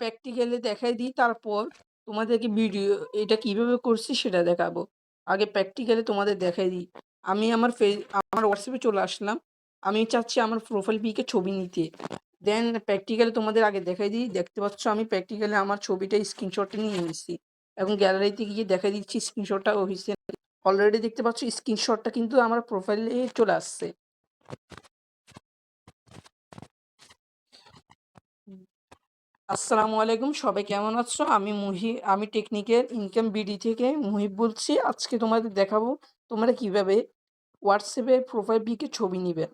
Practically দেখাই দিই, তারপর তোমাদেরকে ভিডিও এটা কিভাবে করছি সেটা দেখাবো। আগে প্র্যাকটিক্যালি তোমাদের দেখাই দিই। আমি আমার হোয়াটসঅ্যাপে চলে আসলাম। আমি চাচ্ছি আমার প্রোফাইল পিকে ছবি নিতে। দেন প্র্যাকটিক্যালি তোমাদের আগে দেখাই দিই। দেখতে পাচ্ছ আমি প্র্যাকটিক্যালি আমার ছবিটা স্ক্রিনশটটা নিয়ে নিয়েছি। এখন গ্যালারিতে গিয়ে দেখাই দিচ্ছি স্ক্রিনশটটা হইছে। অলরেডি দেখতে পাচ্ছ স্ক্রিনশটটা কিন্তু আমার প্রোফাইলে চলে আসছে। আসসালামু আলাইকুম, সবাই কেমন আছো? আমি টেকনিক্যাল ইনকাম বিডি থেকে মুহিব বলছি। আজকে তোমাদের দেখাবো তোমরা কিভাবে হোয়াটসঅ্যাপে প্রোফাইল পিকে ছবি নিবে।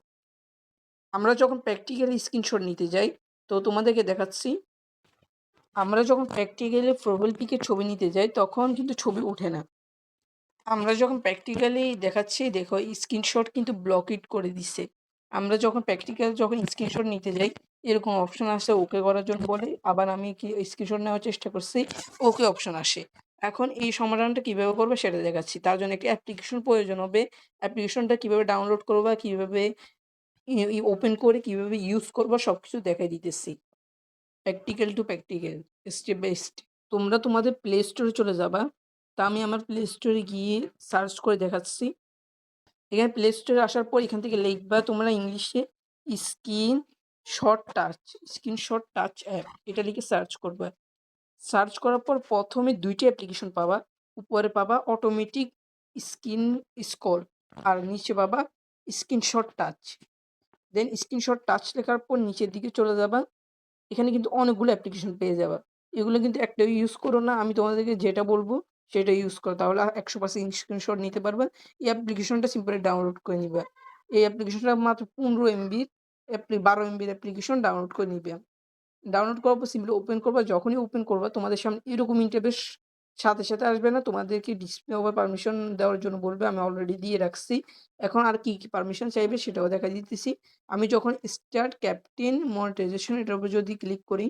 আমরা যখন প্র্যাকটিক্যালি স্ক্রিনশট নিতে যাই, তো তোমাদেরকে দেখাচ্ছি। আমরা যখন প্র্যাকটিক্যালি প্রোফাইল পিকে ছবি নিতে যাই তখন কিন্তু ছবি ওঠে না। আমরা যখন প্র্যাকটিক্যালি দেখাচ্ছি, দেখো স্ক্রিনশট কিন্তু ব্লকেট করে দিচ্ছে। আমরা যখন স্ক্রিনশট নিতে যাই, এরকম অপশন আসে ওকে করার জন্য বলে, আবার আমি কি স্ক্রিনশট নেওয়ার চেষ্টা করছি, ওকে অপশন আসে। এখন এই সমাধানটা কিভাবে করবে সেটা দেখাচ্ছি। তার জন্য একটি অ্যাপ্লিকেশন প্রয়োজন হবে। অ্যাপ্লিকেশনটা কিভাবে ডাউনলোড করবা, কিভাবে ওপেন করে কিভাবে ইউজ করবা সবকিছু দেখাই দিতেছি, practical to practical, step by step. তোমরা তোমাদের প্লে স্টোরে চলে যাবা। তা আমি আমার প্লে স্টোরে গিয়ে সার্চ করে দেখাচ্ছি। এখানে প্লে স্টোরে আসার পর এখান থেকে লিখবা তোমরা ইংলিশে স্ক্রিন স্ক্রিনশট টাচ অ্যাপ, এটা লিখে সার্চ করবা। সার্চ করার পর প্রথমে দুইটি অ্যাপ্লিকেশন পাবা। উপরে পাবা অটোমেটিক স্ক্রিন স্ক্রল, আর নিচে পাবা স্ক্রিনশট টাচ। দেন স্ক্রিনশট টাচ লেখার পর নিচের দিকে চলে যাবা। এখানে কিন্তু অনেকগুলো অ্যাপ্লিকেশন পেয়ে যাবা। এগুলো কিন্তু একটাও ইউজ করো না, আমি তোমাদেরকে যেটা বলবো সেটা ইউজ করো, তাহলে 100% স্ক্রিনশট নিতে পারবা। এই অ্যাপ্লিকেশনটা সিম্পলি ডাউনলোড করে নিবা। এই অ্যাপ্লিকেশনটা মাত্র 15 এমবির 12 এমবির অ্যাপ্লিকেশন ডাউনলোড করে নিবে। ডাউনলোড করার পর সিম্পলি ওপেন করবা। যখনই ওপেন করবা তোমাদের সামনে এরকম ইন্টারফেস সাথে সাথে আসবে না, তোমাদেরকে ডিসপ্লে ওভার পারমিশন দেওয়ার জন্য বলবে। আমি অলরেডি দিয়ে রাখছি। এখন আর কি কি পারমিশন চাইবে সেটাও দেখা দিতেছি। আমি যখন স্টার্ট ক্যাপটেন মনিটাইজেশন এটার উপর যদি ক্লিক করি,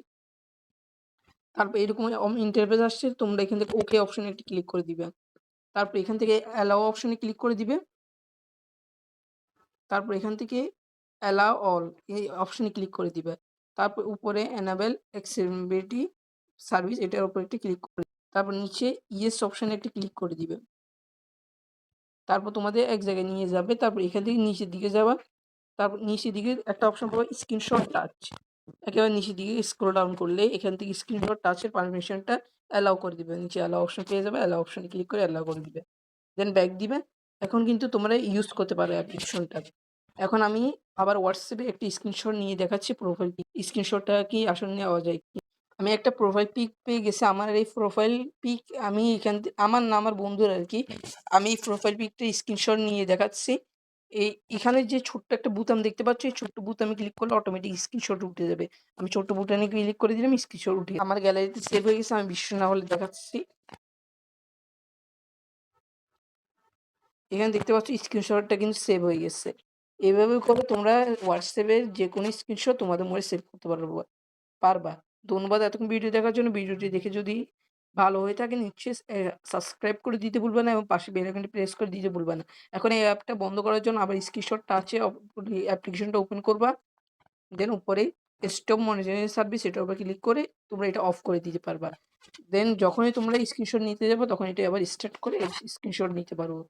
তারপর এরকম ইন্টারফেস আসছে। তোমরা এখান থেকে ওকে অপশনে একটি ক্লিক করে দিবে। তারপর এখান থেকে অ্যালাও অপশনে ক্লিক করে দিবে। তারপর এখান থেকে অ্যালাও অল এই অপশনে ক্লিক করে দিবে। তারপর উপরে এনাবেল অ্যাক্সেসিবিলিটি সার্ভিস এটার উপর একটি ক্লিক করে, তারপর নিচে ইয়েস অপশনে একটি ক্লিক করে দিবে। তারপর তোমাদের এক জায়গায় নিয়ে যাবে। তারপর এখান থেকে নিচের দিকে যাবা। তারপর নিচের দিকে একটা অপশন পাবে স্ক্রিনশট টাচ। একেবারে নিচের দিকে স্ক্রল ডাউন করলে এখান থেকে স্ক্রিনশট টাচের পারমিশনটা অ্যালাউ করে দিবে। নিচে অ্যালাউ অপশন পেয়ে যাবে, অ্যালাউ অপশনে ক্লিক করে অ্যালাউ করে দিবে। দেন ব্যাক দিবে। এখন কিন্তু তোমরা ইউজ করতে পারো অ্যাপ্লিকেশনটা। এখন আমি আবার হোয়াটসঅ্যাপে একটি স্ক্রিনশট নিয়ে দেখাচ্ছি প্রোফাইল পিক। স্ক্রিনশটটা কি আসলে নেওয়া যায় কি? আমি একটা প্রোফাইল পিক পেয়ে গেছি। আমার এই প্রোফাইল পিক আমি আমার না আমার বন্ধুর আরকি। আমি এই প্রোফাইল পিকটা স্ক্রিনশট নিয়ে দেখাচ্ছি। এখানে যে ছোট্ট একটা বুতাম দেখতে পাচ্ছ, এই ছোট্ট বুতামে ক্লিক করলে অটোমেটিক স্ক্রিনশট উঠে যাবে। আমি ছোট্ট বুতামে ক্লিক করে দিলাম, স্ক্রিনশট উঠে আমার গ্যালারিতে সেভ হয়ে গেছে। আমি বিশ্বাস না হলে দেখাচ্ছি। এখানে দেখতে পাচ্ছ স্ক্রিনশটটা কিন্তু সেভ হয়ে গেছে। এভাবে করে তোমরা হোয়াটসঅ্যাপের যেকোনো স্ক্রিনশট তোমাদের মোবাইলে সেভ করতে পারবা। ধন্যবাদ এতক্ষণ ভিডিও দেখার জন্য। ভিডিওটি দেখে যদি ভালো হয়ে থাকে নিশ্চয়ই সাবস্ক্রাইব করে দিতে ভুলবা না এবং পাশে বেল আইকনটি প্রেস করে দিতে ভুলবা না। এখন এই অ্যাপটা বন্ধ করার জন্য আবার স্ক্রিনশট টাচে অ্যাপ্লিকেশনটা ওপেন করবা। দেন উপরে স্টপ মনিটরিং সার্ভিস এটার উপর ক্লিক করে তোমরা এটা অফ করে দিতে পারবা। দেন যখনই তোমরা স্ক্রিনশট নিতে যাবে তখন এটা আবার স্টার্ট করে স্ক্রিনশট নিতে পারবো।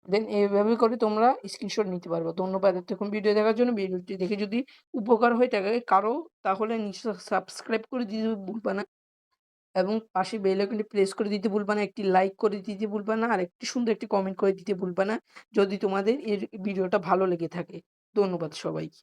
দেন এভাবে করে তোমরা স্ক্রিনশট নিতে পারবে। ধন্যবাদ এতক্ষণ ভিডিও দেখার জন্য। ভিডিওটি দেখে যদি উপকার হয়ে থাকে কারো, তাহলে নিচে সাবস্ক্রাইব করে দিতে ভুলবা না এবং পাশে বেল আইকনটি প্রেস করে দিতে ভুলবা না। একটি লাইক করে দিতে ভুলবা না। আর একটি সুন্দর একটি কমেন্ট করে দিতে ভুলবা না যদি তোমাদের এর ভিডিওটা ভালো লেগে থাকে। ধন্যবাদ সবাইকে।